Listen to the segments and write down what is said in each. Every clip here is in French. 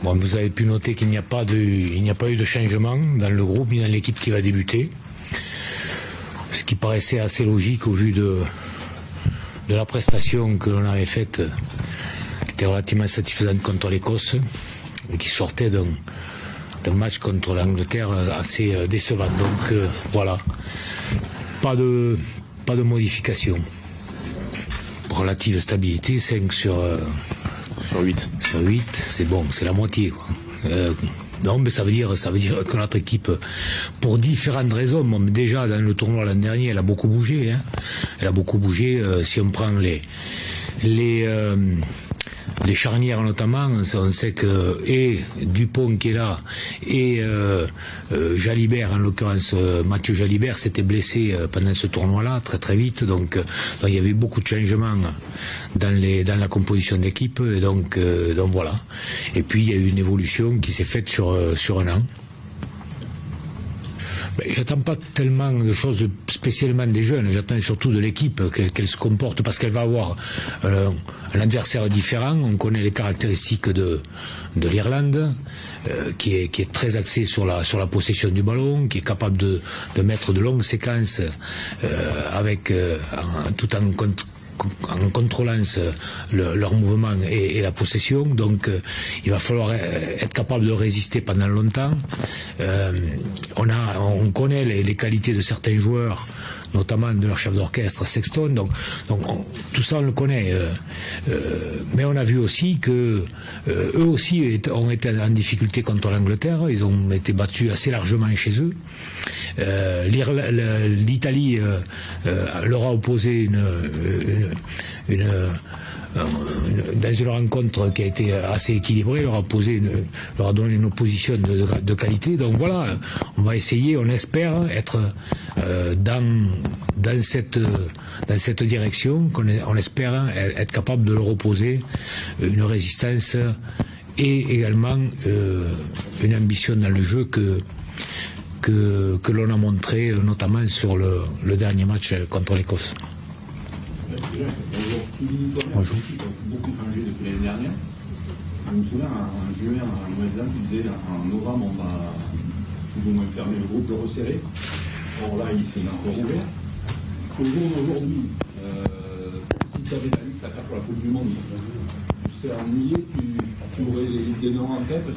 Bon, vous avez pu noter qu'il n'y a pas eu de changement dans le groupe ni dans l'équipe qui va débuter. Ce qui paraissait assez logique au vu de la prestation que l'on avait faite, qui était relativement satisfaisante contre l'Écosse, et qui sortait d'un match contre l'Angleterre assez décevant. Donc voilà, pas de modification. Relative stabilité, 5 sur 8. Sur 8, c'est bon, c'est la moitié, quoi. Non, mais ça veut dire que notre équipe, pour différentes raisons, bon, déjà dans le tournoi l'an dernier, elle a beaucoup bougé. Hein. Elle a beaucoup bougé. Si on prend les charnières notamment, on sait que et Dupont qui est là et Jalibert, en l'occurrence Mathieu Jalibert, s'était blessé pendant ce tournoi-là très très vite, donc il y avait beaucoup de changements dans la composition d'équipe, et donc voilà. Et puis il y a eu une évolution qui s'est faite sur un an. J'attends pas tellement de choses spécialement des jeunes, j'attends surtout de l'équipe, qu'elle se comporte, parce qu'elle va avoir un adversaire différent. On connaît les caractéristiques de l'Irlande, qui est très axée sur la possession du ballon, qui est capable de mettre de longues séquences tout en contrôlant leur mouvement et la possession. Donc il va falloir être capable de résister pendant longtemps. On connaît les qualités de certains joueurs, notamment de leur chef d'orchestre Sexton, donc tout ça on le connaît, mais on a vu aussi que eux aussi ont été en difficulté contre l'Angleterre. Ils ont été battus assez largement chez eux. L'Italie leur a opposé dans une rencontre qui a été assez équilibrée, leur a donné une opposition de qualité. Donc voilà, on va essayer, on espère être dans cette direction, on espère être capable de leur opposer une résistance et également une ambition dans le jeu que l'on a montré notamment sur le dernier match contre l'Écosse. Bonjour. Beaucoup changé depuis l'année dernière. Je me souviens, en juin, en Nouvelle-Zélande, tu disais en novembre, on va plus ou moins fermer le groupe, le resserrer. Or là, il s'est encore ouvert. Au jour d'aujourd'hui, si tu avais la liste à faire pour la Coupe du Monde, tu serais ennuyé, tu aurais des noms en tête,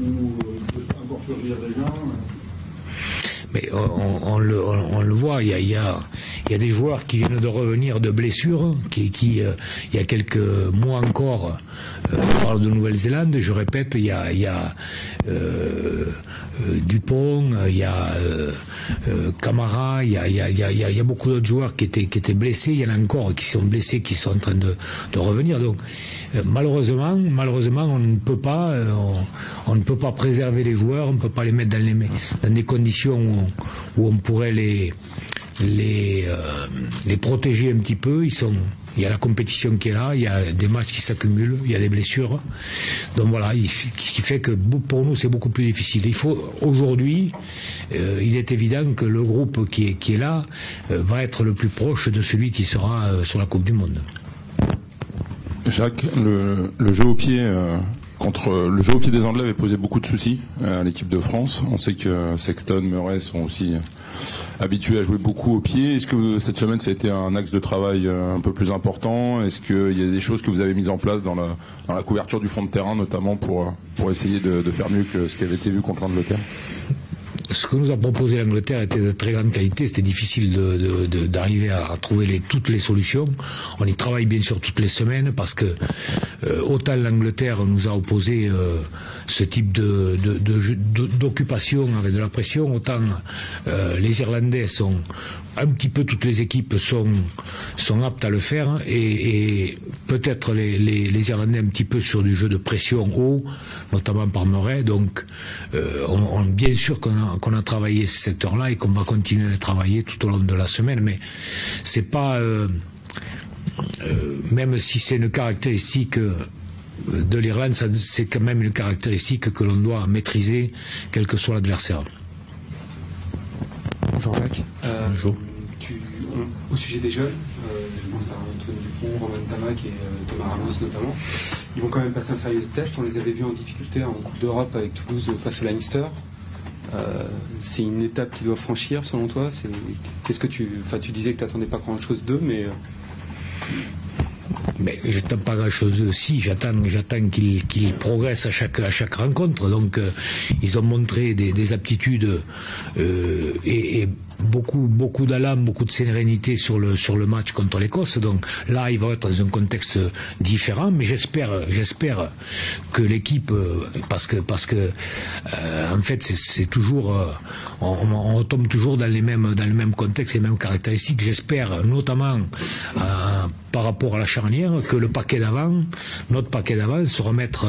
ou tu peux encore choisir des gens. Mais on le voit, il y a des joueurs qui viennent de revenir de blessures, qui il y a quelques mois encore, on parle de Nouvelle-Zélande, je répète, il y a Dupont, il y a Camara, il y a beaucoup d'autres joueurs qui étaient blessés, il y en a encore qui sont blessés, qui sont en train de revenir. Donc malheureusement, on ne peut pas préserver les joueurs, on ne peut pas les mettre dans des conditions où on pourrait les protéger un petit peu. Il y a la compétition qui est là, il y a des matchs qui s'accumulent, il y a des blessures. Donc voilà, ce qui fait que pour nous c'est beaucoup plus difficile. Il faut aujourd'hui, il est évident que le groupe qui est là va être le plus proche de celui qui sera sur la Coupe du Monde. Jacques, le jeu au pied le jeu au pied des Anglais avait posé beaucoup de soucis à l'équipe de France. On sait que Sexton, Murray sont aussi habitués à jouer beaucoup au pied. Est-ce que cette semaine ça a été un axe de travail un peu plus important? Est-ce qu'il y a des choses que vous avez mises en place dans la couverture du fond de terrain, notamment pour essayer de faire mieux que ce qui avait été vu contre l'Angleterre? Ce que nous a proposé l'Angleterre était de très grande qualité. C'était difficile d'arriver à trouver toutes les solutions. On y travaille bien sûr toutes les semaines parce que autant l'Angleterre nous a opposé ce type d'occupation avec de la pression, autant les Irlandais sont un petit peu, toutes les équipes sont aptes à le faire, et peut-être les Irlandais un petit peu sur du jeu de pression haut, notamment par Murray. Donc bien sûr qu'on a travaillé ce secteur-là et qu'on va continuer à travailler tout au long de la semaine, mais c'est pas même si c'est une caractéristique de l'Irlande, c'est quand même une caractéristique que l'on doit maîtriser quel que soit l'adversaire. Bonjour Jacques. Bonjour. Au sujet des jeunes, je pense à Antoine Dupont, Romain Tamac et Thomas Ramos notamment. ils vont quand même passer un sérieux test. On les avait vus en difficulté en Coupe d'Europe avec Toulouse face au Leinster. C'est une étape qu'ils doivent franchir selon toi. Qu'est-ce que tu disais que tu n'attendais pas grand-chose d'eux, mais j'attends pas grand-chose aussi. J'attends qu'ils progressent à chaque rencontre. Donc ils ont montré des aptitudes et beaucoup d'allant, beaucoup de sérénité sur le match contre l'Écosse. Donc là, ils vont être dans un contexte différent, mais j'espère que l'équipe, parce que en fait c'est toujours on retombe toujours dans le même contexte, les mêmes caractéristiques. J'espère notamment par rapport à la charnière que notre paquet d'avant se remettre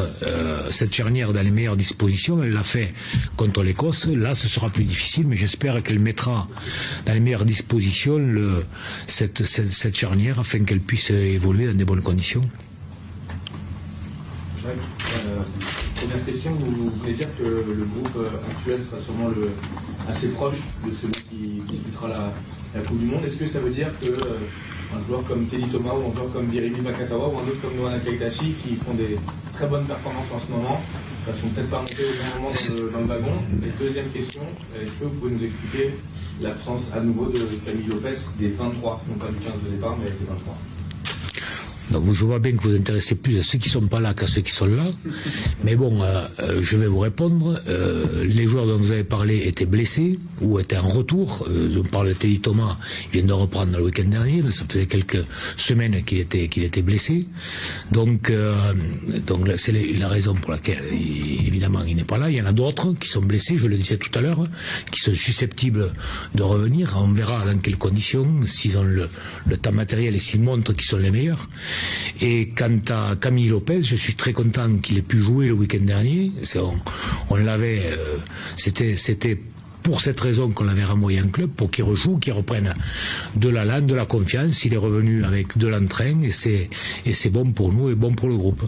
cette charnière dans les meilleures dispositions. Elle l'a fait contre l'Écosse. Là, ce sera plus difficile, mais j'espère qu'elle mettra dans les meilleures dispositions cette charnière afin qu'elle puisse évoluer dans des bonnes conditions. Première question, vous venez dire que le groupe actuel sera sûrement assez proche de celui qui disputera la Coupe du Monde. Est-ce que ça veut dire que un joueur comme Teddy Thomas ou un joueur comme Birimi Makatawa ou un autre comme Noah Nakaitachi qui font des très bonnes performances en ce moment ne sont peut-être pas montés au bon moment dans le wagon? Et deuxième question, est-ce que vous pouvez nous expliquer l'absence à nouveau de Camille Lopez des 23, non pas du 15 de départ, mais des 23? Donc je vois bien que vous vous intéressez plus à ceux qui ne sont pas là qu'à ceux qui sont là. Mais bon, je vais vous répondre. Les joueurs dont vous avez parlé étaient blessés ou étaient en retour. On parle de Teddy Thomas, il vient de reprendre le week-end dernier. Ça faisait quelques semaines qu'il était blessé. Donc c'est la raison pour laquelle, évidemment, il n'est pas là. Il y en a d'autres qui sont blessés, je le disais tout à l'heure, qui sont susceptibles de revenir. On verra dans quelles conditions, s'ils ont le temps matériel et s'ils montrent qu'ils sont les meilleurs. Et quant à Camille Lopez, je suis très content qu'il ait pu jouer le week-end dernier. On l'avait, c'était pour cette raison qu'on l'avait renvoyé en club, pour qu'il rejoue, qu'il reprenne de l'allant, de la confiance. Il est revenu avec de l'entrain et c'est bon pour nous et bon pour le groupe.